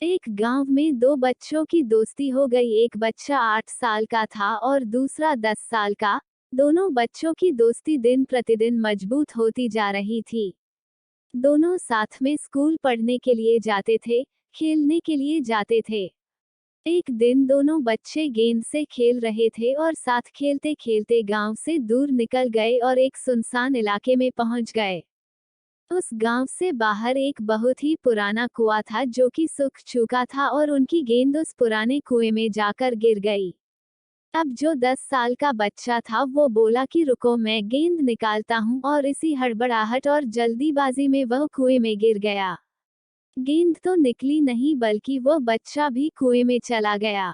एक गांव में दो बच्चों की दोस्ती हो गई। एक बच्चा 8 साल का था और दूसरा 10 साल का। दोनों बच्चों की दोस्ती दिन प्रतिदिन मजबूत होती जा रही थी। दोनों साथ में स्कूल पढ़ने के लिए जाते थे, खेलने के लिए जाते थे। एक दिन दोनों बच्चे गेंद से खेल रहे थे और साथ खेलते खेलते गांव से दूर निकल गए और एक सुनसान इलाके में पहुंच गए। उस गांव से बाहर एक बहुत ही पुराना कुआं था जो कि सूख चुका था और उनकी गेंद उस पुराने कुएं में जाकर गिर गई। अब जो 10 साल का बच्चा था वो बोला कि रुको, मैं गेंद निकालता हूं, और इसी हड़बड़ाहट और जल्दीबाजी में वह कुएं में गिर गया। गेंद तो निकली नहीं बल्कि वो बच्चा भी कुएं में चला गया।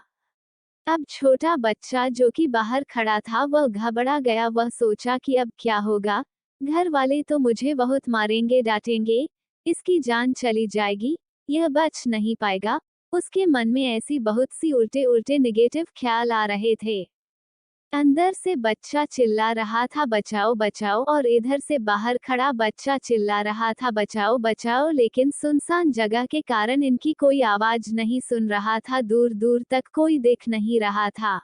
अब छोटा बच्चा जो कि बाहर खड़ा था वह घबरा गया। वह सोचा कि अब क्या होगा, घर वाले तो मुझे बहुत मारेंगे डांटेंगे, इसकी जान चली जाएगी, यह बच नहीं पाएगा। उसके मन में ऐसी बहुत सी उल्टे उल्टे निगेटिव ख्याल आ रहे थे। अंदर से बच्चा चिल्ला रहा था बचाओ बचाओ, और इधर से बाहर खड़ा बच्चा चिल्ला रहा था बचाओ बचाओ, लेकिन सुनसान जगह के कारण इनकी कोई आवाज नहीं सुन रहा था। दूर दूर तक कोई दिख नहीं रहा था।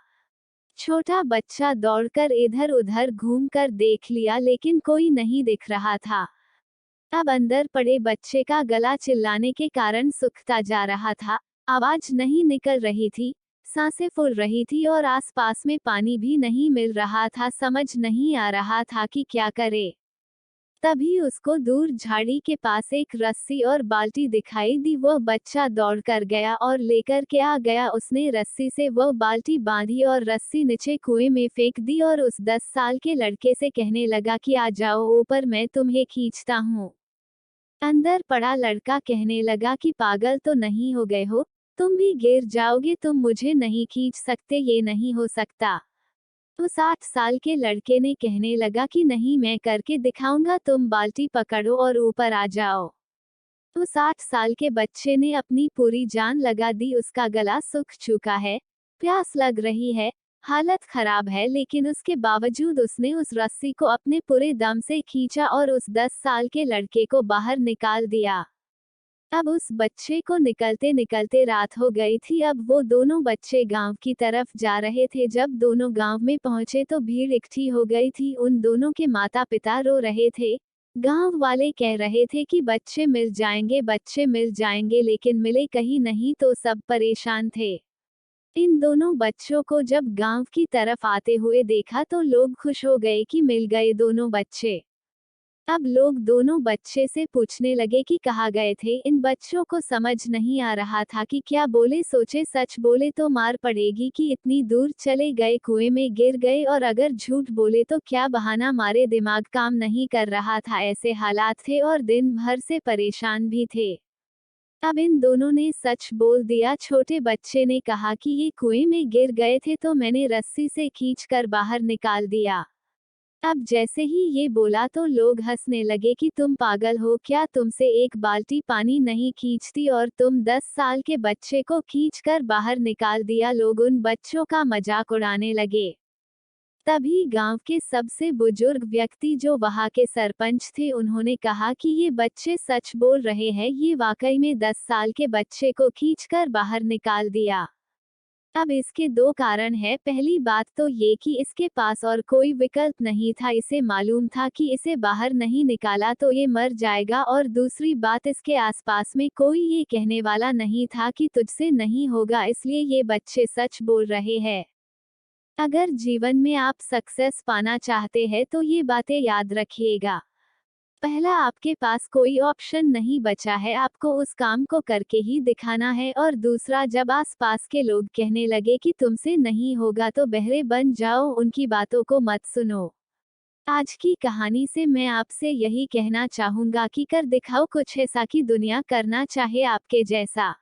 छोटा बच्चा दौड़कर इधर उधर घूमकर देख लिया लेकिन कोई नहीं दिख रहा था। अब अंदर पड़े बच्चे का गला चिल्लाने के कारण सूखता जा रहा था। आवाज नहीं निकल रही थी, सांसें फूल रही थी और आसपास में पानी भी नहीं मिल रहा था। समझ नहीं आ रहा था कि क्या करे। तभी उसको दूर झाड़ी के पास एक रस्सी और बाल्टी दिखाई दी। वह बच्चा दौड़कर गया और लेकर के आ गया। उसने रस्सी से वह बाल्टी बांधी और रस्सी नीचे कुएं में फेंक दी और उस 10 साल के लड़के से कहने लगा कि आ जाओ ऊपर, मैं तुम्हें खींचता हूँ। अंदर पड़ा लड़का कहने लगा कि पागल तो नहीं हो गए हो, तुम भी गिर जाओगे, तुम मुझे नहीं खींच सकते, ये नहीं हो सकता। उस 8 साल के लड़के ने कहने लगा कि नहीं, मैं करके दिखाऊंगा, तुम बाल्टी पकड़ो और ऊपर आ जाओ। उस 8 साल के बच्चे ने अपनी पूरी जान लगा दी। उसका गला सूख चुका है, प्यास लग रही है, हालत खराब है, लेकिन उसके बावजूद उसने उस रस्सी को अपने पूरे दम से खींचा और उस 10 साल के लड़के को बाहर निकाल दिया। अब उस बच्चे को निकलते निकलते रात हो गई थी। अब वो दोनों बच्चे गांव की तरफ जा रहे थे। जब दोनों गांव में पहुंचे तो भीड़ इकट्ठी हो गई थी। उन दोनों के माता पिता रो रहे थे। गांव वाले कह रहे थे कि बच्चे मिल जाएंगे, बच्चे मिल जाएंगे, लेकिन मिले कहीं नहीं, तो सब परेशान थे। इन दोनों बच्चों को जब गांव की तरफ आते हुए देखा तो लोग खुश हो गए कि मिल गए दोनों बच्चे। अब लोग दोनों बच्चे से पूछने लगे कि कहाँ गए थे। इन बच्चों को समझ नहीं आ रहा था कि क्या बोले। सोचे सच बोले तो मार पड़ेगी कि इतनी दूर चले गए, कुएं में गिर गए, और अगर झूठ बोले तो क्या बहाना मारे, दिमाग काम नहीं कर रहा था। ऐसे हालात थे और दिन भर से परेशान भी थे। अब इन दोनों ने सच बोल दिया। छोटे बच्चे ने कहा कि ये कुएं में गिर गए थे तो मैंने रस्सी से खींचकर बाहर निकाल दिया। अब जैसे ही ये बोला तो लोग हंसने लगे कि तुम पागल हो क्या, तुमसे एक बाल्टी पानी नहीं खींचती और तुम 10 साल के बच्चे को खींचकर बाहर निकाल दिया। लोग उन बच्चों का मजाक उड़ाने लगे। तभी गांव के सबसे बुजुर्ग व्यक्ति जो वहां के सरपंच थे, उन्होंने कहा कि ये बच्चे सच बोल रहे हैं, ये वाकई में 10 साल के बच्चे को खींचकर बाहर निकाल दिया। अब इसके दो कारण हैं। पहली बात तो ये कि इसके पास और कोई विकल्प नहीं था, इसे मालूम था कि इसे बाहर नहीं निकाला तो ये मर जाएगा, और दूसरी बात, इसके आसपास में कोई ये कहने वाला नहीं था कि तुझसे नहीं होगा, इसलिए ये बच्चे सच बोल रहे हैं। अगर जीवन में आप सक्सेस पाना चाहते हैं तो ये बातें याद रखिएगा। पहला, आपके पास कोई ऑप्शन नहीं बचा है, आपको उस काम को करके ही दिखाना है। और दूसरा, जब आसपास के लोग कहने लगे कि तुमसे नहीं होगा तो बहरे बन जाओ, उनकी बातों को मत सुनो। आज की कहानी से मैं आपसे यही कहना चाहूंगा कि कर दिखाओ कुछ ऐसा कि दुनिया करना चाहे आपके जैसा।